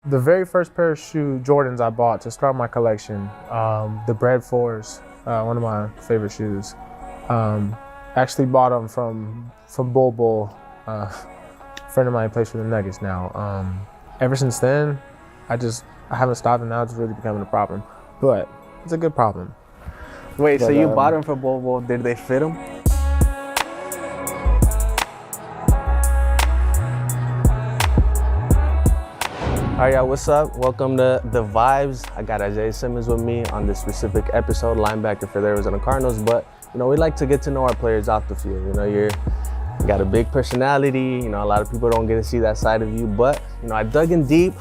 The very first pair of Jordans I bought to start my collection, the Bread 4s, one of my favorite shoes. Actually bought them from Bull Bull, a friend of mine plays for the Nuggets now. Ever since then, I haven't stopped, and now it's really becoming a problem. But it's a good problem. Wait, so you bought them for Bull Bull? Did they fit them? All right, y'all, what's up? Welcome to The Vibes. I got Isaiah Simmons with me on this specific episode, linebacker for the Arizona Cardinals. But, we like to get to know our players off the field. You got a big personality. A lot of people don't get to see that side of you. But, I dug in deep.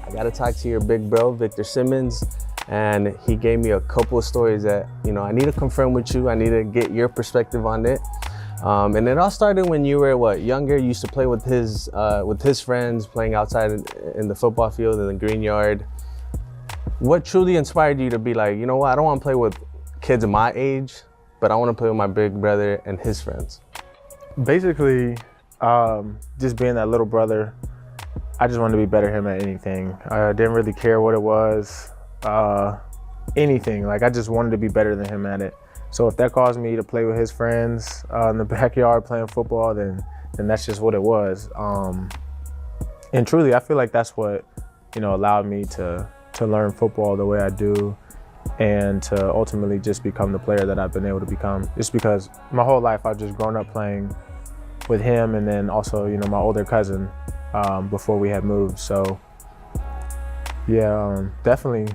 I got to talk to your big bro, Victor Simmons. And he gave me a couple of stories that, I need to confirm with you. I need to get your perspective on it. And it all started when you were younger. You used to play with his friends, playing outside in the football field in the green yard. What truly inspired you to be like, I don't want to play with kids my age, but I want to play with my big brother and his friends? Basically, just being that little brother, I just wanted to be better than him at anything. I didn't really care what it was, anything. I just wanted to be better than him at it. So if that caused me to play with his friends in the backyard playing football, then that's just what it was. And truly, I feel like that's what, allowed me to learn football the way I do and to ultimately just become the player that I've been able to become. Just because my whole life I've just grown up playing with him and then also, my older cousin before we had moved. So yeah, definitely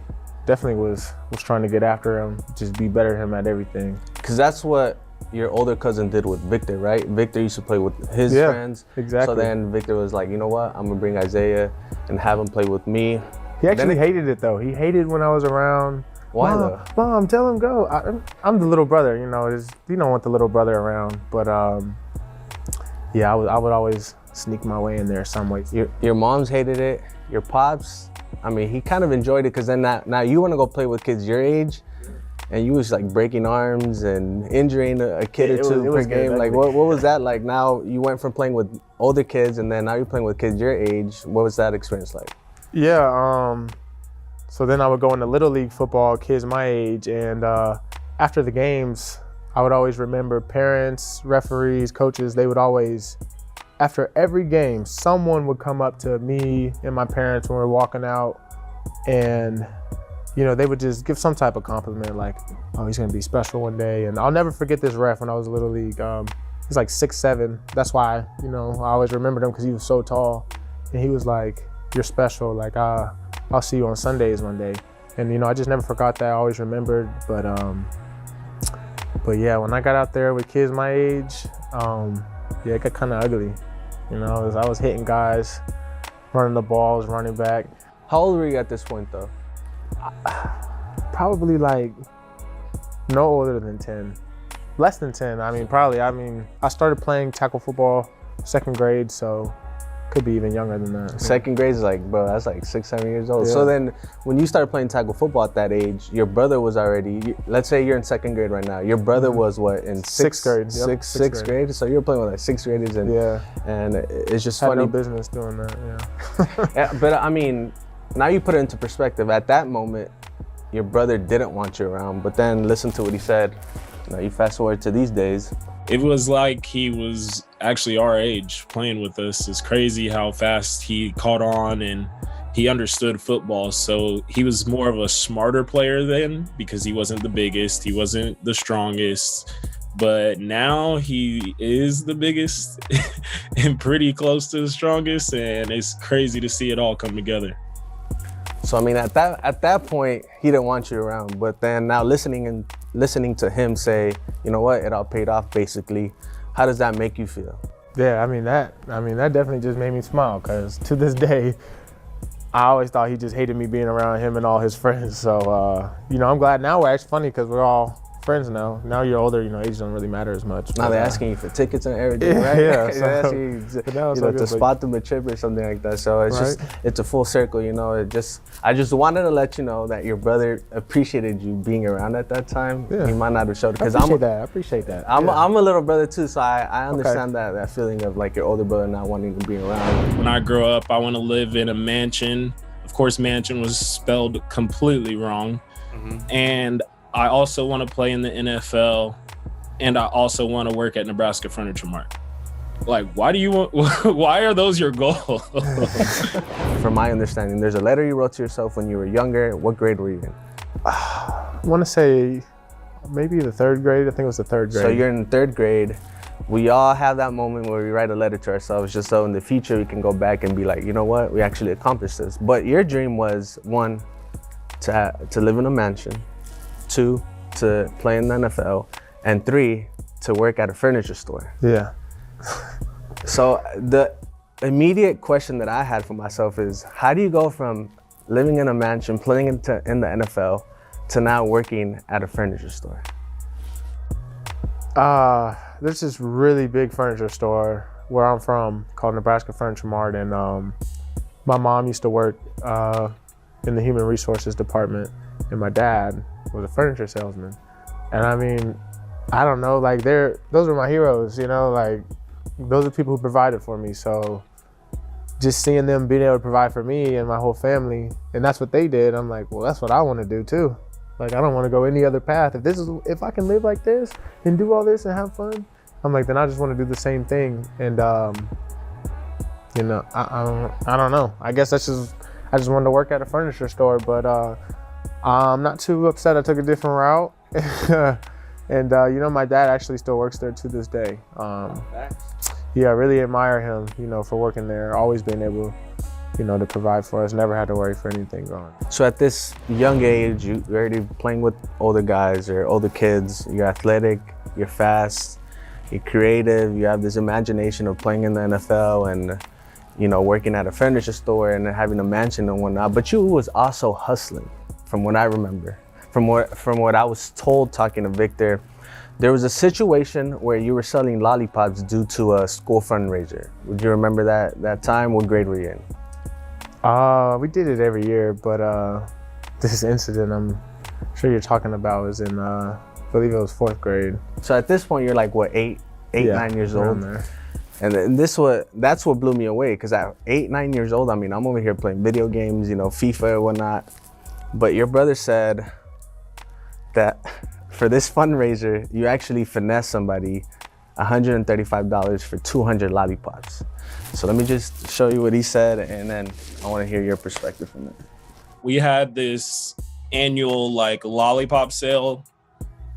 was trying to get after him, just be better than him at everything. Because that's what your older cousin did with Victor, right? Victor used to play with his friends. Exactly. So then Victor was like, you know what? I'm going to bring Isaiah and have him play with me. He actually hated it, though. He hated when I was around. Why, though? Mom, tell him go. I'm the little brother, you don't want the little brother around. But, yeah, I would always sneak my way in there some way. Your moms hated it. Your pops, he kind of enjoyed it because then now you want to go play with kids your age, and you was breaking arms and injuring a kid or two per game. What was that like? Now you went from playing with older kids and then now you're playing with kids your age. What was that experience like? Yeah, so then I would go into Little League football, kids my age, and after the games, I would always remember parents, referees, coaches, they would always, after every game, someone would come up to me and my parents when we were walking out, and they would just give some type of compliment, like, oh, he's gonna be special one day. And I'll never forget this ref when I was Little League. He's like 6'7". That's why, I always remembered him because he was so tall. And he was like, you're special. Like, I'll see you on Sundays one day. And I just never forgot that. I always remembered. But yeah, when I got out there with kids my age, yeah, it got kind of ugly. I was hitting guys, running the balls, running back. How old were you at this point, though? Probably no older than 10. Less than 10. I started playing tackle football second grade, so could be even younger than that. Second grade is that's 6, 7 years old. Yeah. So then when you started playing tackle football at that age, your brother was already, let's say you're in second grade right now. Your brother was what, in sixth grade? Yep, sixth grade? So you're playing with sixth graders and it's just funny. Had no business doing that, yeah. Yeah, but now you put it into perspective. At that moment, your brother didn't want you around, but then listen to what he said. You fast forward to these days. It was like he was actually our age playing with us. It's crazy how fast he caught on and he understood football. So he was more of a smarter player then because he wasn't the biggest, he wasn't the strongest. But now he is the biggest and pretty close to the strongest, and it's crazy to see it all come together. So at that point, he didn't want you around. But then now listening to him say, you know what, it all paid off basically. How does that make you feel? Yeah, that definitely just made me smile because to this day, I always thought he just hated me being around him and all his friends. So, I'm glad now we're actually funny because we're all friends now. Now you're older, age don't really matter as much. Now they're asking you for tickets and everything, right? Yeah. They're asking you to spot them a trip or something like that. So it's it's a full circle, I just wanted to let you know that your brother appreciated you being around at that time. Yeah. He might not have showed it because I appreciate that. I'm a little brother too, so I understand that feeling of your older brother not wanting to be around. When I grow up, I want to live in a mansion Of course, mansion was spelled completely wrong. And I also want to play in the NFL, and I also want to work at Nebraska Furniture Mart. Like, why are those your goals? From my understanding, there's a letter you wrote to yourself when you were younger. What grade were you in? I want to say maybe the third grade. I think it was the third grade. So you're in third grade. We all have that moment where we write a letter to ourselves just so in the future we can go back and be like, you know what, we actually accomplished this. But your dream was, 1, to live in a mansion, 2, to play in the NFL, and 3, to work at a furniture store. Yeah. So the immediate question that I had for myself is, how do you go from living in a mansion, playing in the NFL, to now working at a furniture store? There's this really big furniture store where I'm from called Nebraska Furniture Mart, and my mom used to work in the human resources department, and my dad was a furniture salesman. And I mean, I don't know, like those are my heroes, you know, like those are people who provided for me. So just seeing them being able to provide for me and my whole family, and that's what they did, I'm like, well, that's what I want to do too. Like, I don't want to go any other path. If I can live like this and do all this and have fun, I'm like, then I just want to do the same thing. And you know, I don't know. I guess I just wanted to work at a furniture store, but I'm not too upset I took a different route. And you know, my dad actually still works there to this day. Yeah, I really admire him, you know, for working there, always being able, you know, to provide for us, never had to worry for anything growing. So at this young age, you're already playing with older guys or older kids. You're athletic, you're fast, you're creative, you have this imagination of playing in the NFL and, you know, working at a furniture store and having a mansion and whatnot. But you was also hustling, from what I remember. From what I was told talking to Victor, there was a situation where you were selling lollipops due to a school fundraiser. Would you remember that time? What grade were you in? We did it every year, but this incident I'm sure you're talking about was in, I believe it was 4th grade. So at this point, you're like, what, 9 years old? There. And that's what blew me away, because at 8, 9 years old, I mean, I'm over here playing video games, you know, FIFA and whatnot. But your brother said that for this fundraiser, you actually finessed somebody $135 for 200 lollipops. So let me just show you what he said, and then I want to hear your perspective from it. We had this annual like lollipop sale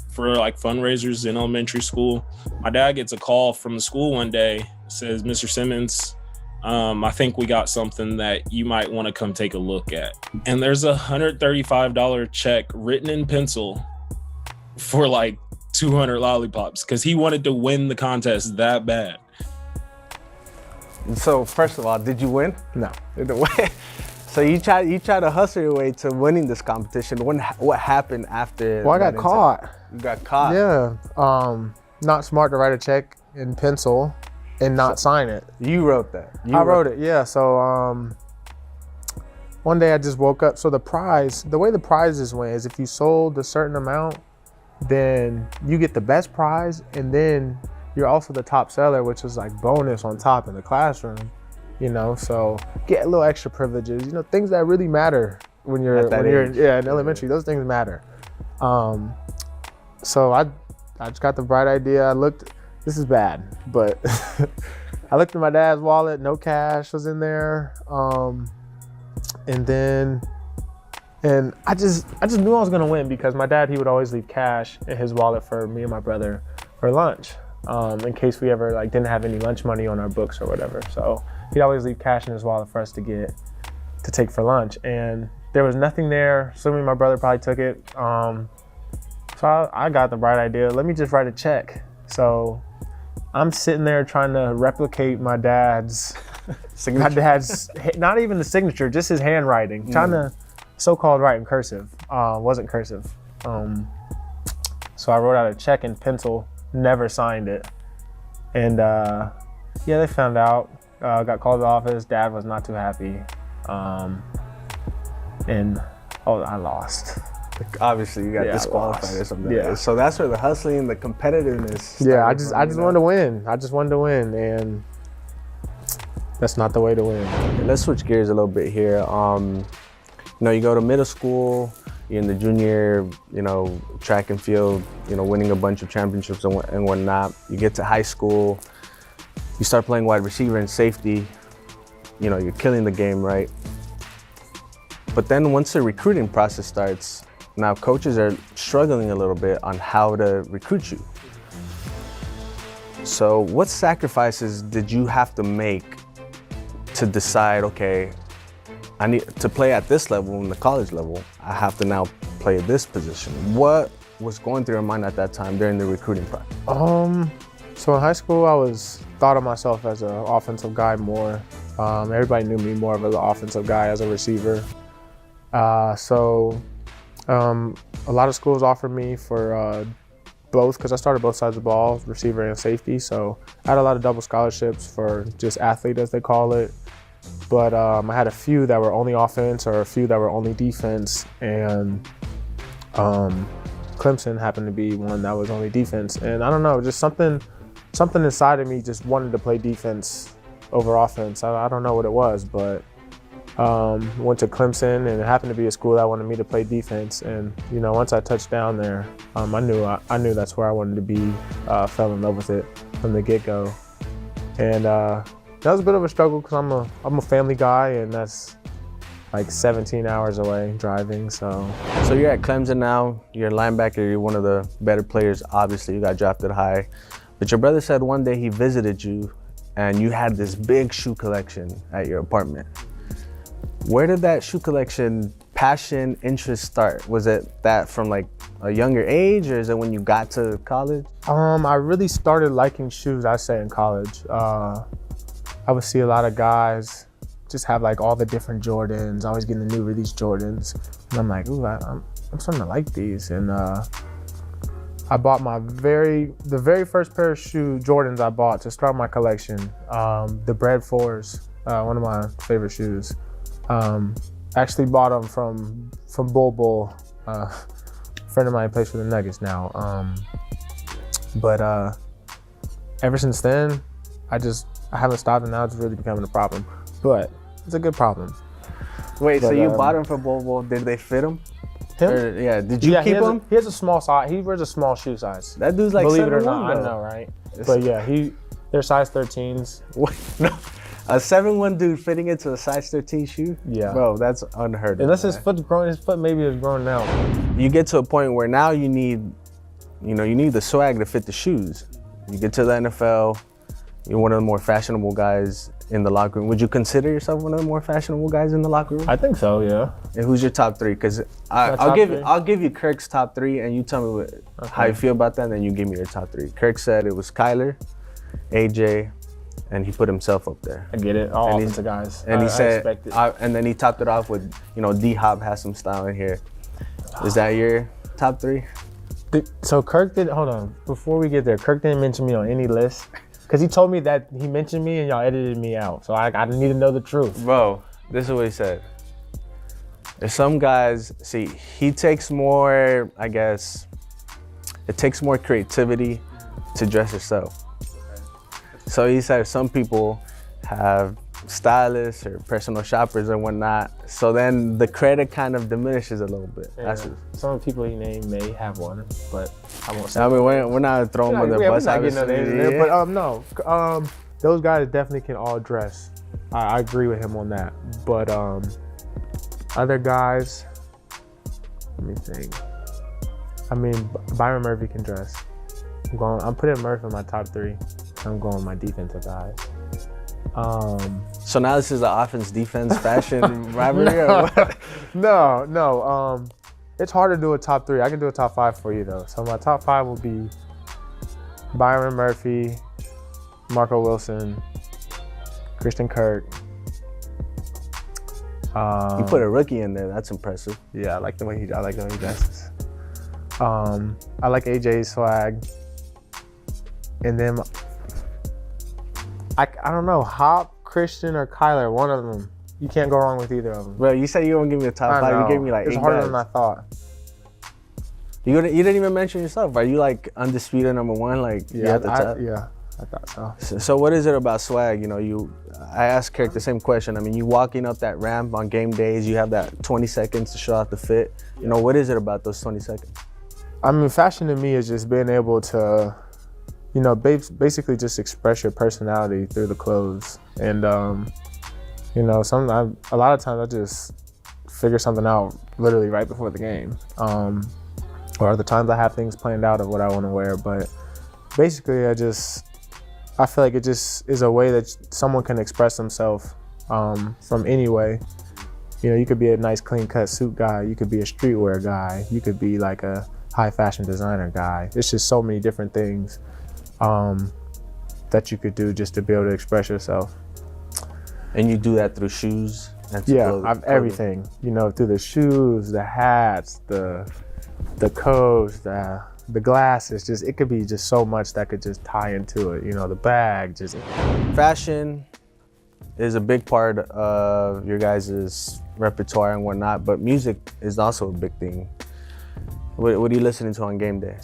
for like fundraisers in elementary school. My dad gets a call from the school one day, says, Mr. Simmons, I think we got something that you might want to come take a look at. And there's a $135 check written in pencil for like 200 lollipops because he wanted to win the contest that bad. So first of all, did you win? No. So you try to hustle your way to winning this competition. What happened after? Well, I got caught. You got caught? Yeah. Not smart to write a check in pencil and not sign it. You wrote that? I wrote it, yeah. So one day I just woke up. So the way the prizes went is if you sold a certain amount, then you get the best prize, and then you're also the top seller, which is like bonus on top in the classroom, you know, so get a little extra privileges, you know, things that really matter when you're in elementary, those things matter. So I just got the bright idea. This is bad, but I looked at my dad's wallet, no cash was in there. And I just knew I was gonna win because my dad, he would always leave cash in his wallet for me and my brother for lunch, in case we ever like didn't have any lunch money on our books or whatever. So he'd always leave cash in his wallet for us to take for lunch. And there was nothing there. Assuming my brother probably took it. So I got the bright idea. Let me just write a check. So I'm sitting there trying to replicate my dad's signature. My dad's not even the signature, just his handwriting. Trying to so-called write in cursive. Wasn't cursive. So I wrote out a check in pencil, never signed it. And yeah, they found out. Got called to the office. Dad was not too happy. And I lost. Obviously, you got disqualified or something. Yeah. So that's where the hustling, the competitiveness. Yeah, I just wanted to win. I just wanted to win, and that's not the way to win. Let's switch gears a little bit here. you go to middle school, you're in the junior, track and field, winning a bunch of championships and whatnot. You get to high school, you start playing wide receiver and safety, you're killing the game, right? But then once the recruiting process starts, now coaches are struggling a little bit on how to recruit you. So what sacrifices did you have to make to decide, okay, I need to play at this level, in the college level, I have to now play this position? What was going through your mind at that time during the recruiting process? So in high school, I thought of myself as an offensive guy more. Everybody knew me more of an offensive guy as a receiver. A lot of schools offered me for both, because I started both sides of the ball, receiver and safety. So I had a lot of double scholarships for just athlete, as they call it. But I had a few that were only offense or a few that were only defense. And Clemson happened to be one that was only defense. And I don't know, just something inside of me just wanted to play defense over offense. I don't know what it was, but went to Clemson, and it happened to be a school that wanted me to play defense. And once I touched down there, I knew that's where I wanted to be. Fell in love with it from the get-go, and that was a bit of a struggle because I'm a family guy, and that's like 17 hours away driving. So you're at Clemson now. You're a linebacker. You're one of the better players. Obviously, you got drafted high, but your brother said one day he visited you, and you had this big shoe collection at your apartment. Where did that shoe collection passion, interest start? Was it that from like a younger age, or is it when you got to college? I really started liking shoes, I'd say, in college. I would see a lot of guys just have like all the different Jordans, always getting the new release Jordans. And I'm like, ooh, I'm starting to like these. And I bought the very first pair of Jordans I bought to start my collection, the Bread 4s, one of my favorite shoes. Actually bought them from Bull. A friend of mine plays for the Nuggets now. But ever since then, I haven't stopped, and now it's really becoming a problem. But it's a good problem. Wait, so you bought them for Bull. Did they fit him? Him? Or, yeah. Did you keep him? He has a small size. He wears a small shoe size. That dude's like, believe it or 7'1", not, I know, right? But yeah, they're size 13s. Wait, no. A 7'1" dude fitting into a size 13 shoe? Yeah. Bro, that's unheard of. Unless his foot maybe is grown now. You get to a point where now you need the swag to fit the shoes. You get to the NFL, you're one of the more fashionable guys in the locker room. Would you consider yourself one of the more fashionable guys in the locker room? I think so, yeah. And who's your top three? Because I'll give you Kirk's top three, and you tell me how you feel about that, and then you give me your top three. Kirk said it was Kyler, AJ, and he put himself up there. I get it. All offensive guys. And he said, and then he topped it off with, D-Hop has some style in here. Is that your top three? So hold on. Before we get there, Kirk didn't mention me on any list. Because he told me that he mentioned me and y'all edited me out. So I need to know the truth. Bro, this is what he said. There's some guys, he takes more, I guess, it takes more creativity to dress yourself. So he said some people have stylists or personal shoppers and whatnot. So then the credit kind of diminishes a little bit. Yeah. Some of the people he named may have one, but I won't say. I mean, we're not throwing them under the bus. But those guys definitely can all dress. I agree with him on that. But other guys, let me think. I mean, Byron Murphy can dress. I'm putting Murphy in my top three. I'm going with my defensive guys. So now this is an offense-defense fashion rivalry, or what? No. It's hard to do a top three. I can do a top five for you though. So my top five will be Byron Murphy, Marco Wilson, Christian Kirk. You put a rookie in there. That's impressive. Yeah, I like the way he dresses. I like AJ's swag, and then I don't know, Hop, Christian, or Kyler, one of them. You can't go wrong with either of them. Bro, you said you were gonna give me a top five. You gave me like 8 It's harder guys. than I thought. You didn't even mention yourself. Are you like undisputed number one? Like, Yeah, at the top? yeah. I thought so. So what is it about swag? You know, I asked Kirk the same question. I mean, you walking up that ramp on game days, you have that 20 seconds to show off the fit. You know, what is it about those 20 seconds? I mean, fashion to me is just being able to, you know, basically just express your personality through the clothes. And, you know, a lot of times I just figure something out literally right before the game. Or other times I have things planned out of what I want to wear. But basically, I feel like it just is a way that someone can express themselves from any way. You know, you could be a nice clean cut suit guy. You could be a streetwear guy. You could be like a high fashion designer guy. It's just so many different things that you could do just to be able to express yourself. And you do that through shoes? And I've everything. You know, through the shoes, the hats, the coats, the glasses. Just, it could be just so much that could just tie into it. You know, the bag, just. Fashion is a big part of your guys' repertoire and whatnot, but music is also a big thing. What are you listening to on game day?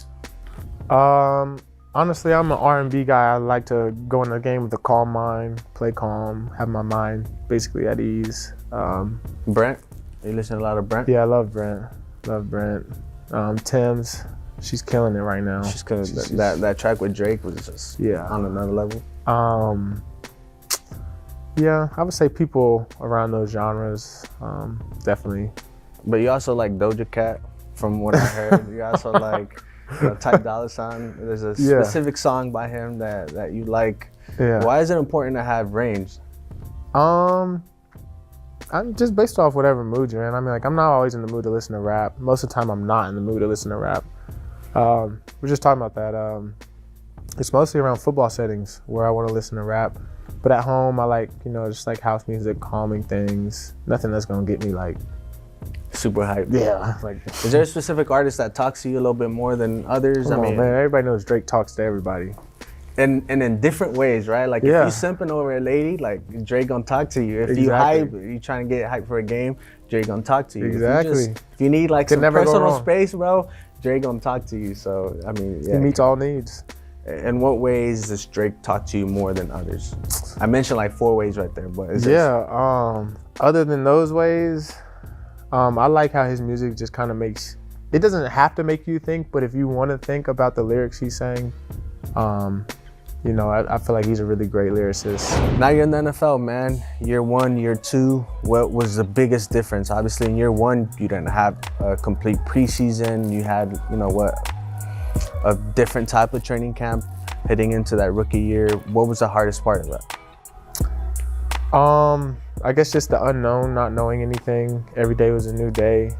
Honestly, I'm an R&B guy. I like to go in the game with a calm mind, play calm, have my mind basically at ease. Brent? Are you listening to a lot of Brent? Yeah, I love Brent. Tim's, she's killing it right now. She's killing it. That track with Drake was just on another level. Yeah, I would say people around those genres, definitely. But you also like Doja Cat, from what I heard. You also like Ty Dolla $ign. There's a specific song by him that you like. Yeah. Why is it important to have range? I'm just based off whatever mood you're in. I mean, like, I'm not always in the mood to listen to rap. Most of the time, I'm not in the mood to listen to rap. We're just talking about that. It's mostly around football settings where I want to listen to rap. But at home, I like, you know, just like house music, calming things. Nothing that's gonna get me like super hype. Yeah. Like, is there a specific artist that talks to you a little bit more than others? Come on, man. Everybody knows Drake talks to everybody. And in different ways, right? Like if you simping over a lady, like Drake gonna talk to you. If you hype, you trying to get hype for a game, Drake gonna talk to you. Exactly. If you need like some personal space, bro, Drake gonna talk to you. So I mean, he meets all needs. In what ways does Drake talk to you more than others? I mentioned like 4 ways right there, but other than those ways, I like how his music just kind of makes, it doesn't have to make you think, but if you want to think about the lyrics he's saying, you know, I feel like he's a really great lyricist. Now you're in the NFL, man. Year 1, year 2, what was the biggest difference? Obviously in year 1, you didn't have a complete preseason. You had, you know what, a different type of training camp heading into that rookie year. What was the hardest part of that? I guess just the unknown, not knowing anything. Every day was a new day.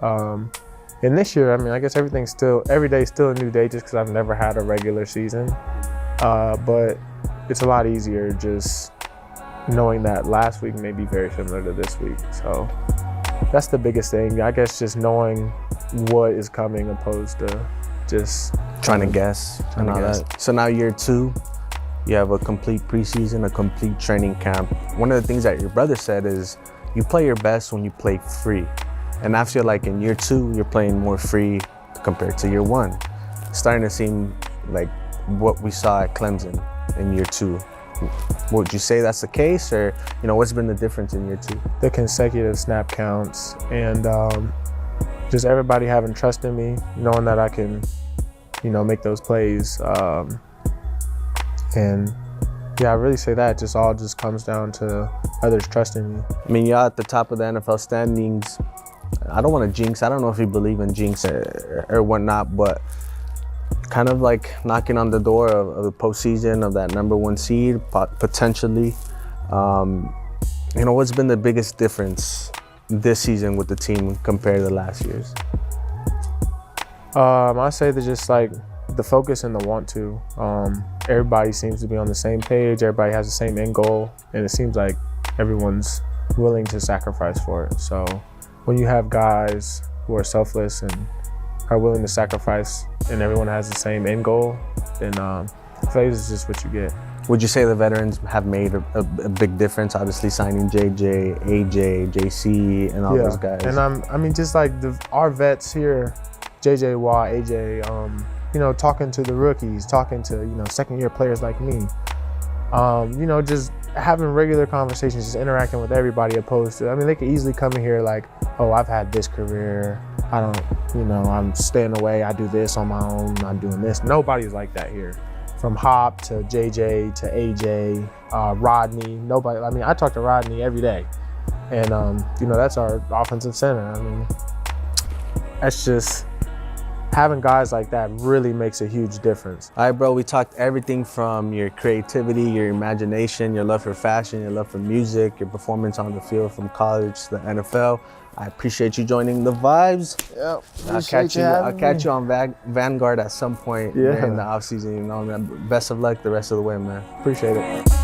And this year, I mean, I guess every day's still a new day just because I've never had a regular season. But it's a lot easier just knowing that last week may be very similar to this week. So that's the biggest thing. I guess just knowing what is coming opposed to just trying to guess. So now year 2, you have a complete preseason, a complete training camp. One of the things that your brother said is you play your best when you play free. And I feel like in year 2, you're playing more free compared to year 1. It's starting to seem like what we saw at Clemson in year 2. Would you say that's the case, or you know, what's been the difference in year 2? The consecutive snap counts and just everybody having trust in me, knowing that I can, you know, make those plays. And yeah, I really say that just all just comes down to others trusting me. I mean, you're at the top of the NFL standings. I don't want to jinx. I don't know if you believe in jinx or whatnot, but kind of like knocking on the door of the postseason, of that number 1 seed, potentially. You know, what's been the biggest difference this season with the team compared to the last year's? I say that just like the focus and the want to. Everybody seems to be on the same page. Everybody has the same end goal, and it seems like everyone's willing to sacrifice for it. So when you have guys who are selfless and are willing to sacrifice, and everyone has the same end goal, then I feel like this is just what you get. Would you say the veterans have made a big difference? Obviously signing JJ, AJ, JC, and all those guys. And I mean, just like our vets here, JJ Watt, AJ, talking to the rookies, talking to, second-year players like me. Just having regular conversations, just interacting with everybody opposed to, they could easily come in here like, oh, I've had this career. I don't, I'm staying away. I do this on my own. I'm doing this. Nobody's like that here. From Hop to JJ to AJ, Rodney, nobody. I talk to Rodney every day. And, that's our offensive center. That's just, having guys like that really makes a huge difference. All right, bro, we talked everything from your creativity, your imagination, your love for fashion, your love for music, your performance on the field from college to the NFL. I appreciate you joining the Vibes. Yep. I'll catch you on Vanguard at some point in the offseason. Best of luck the rest of the way, man. Appreciate it.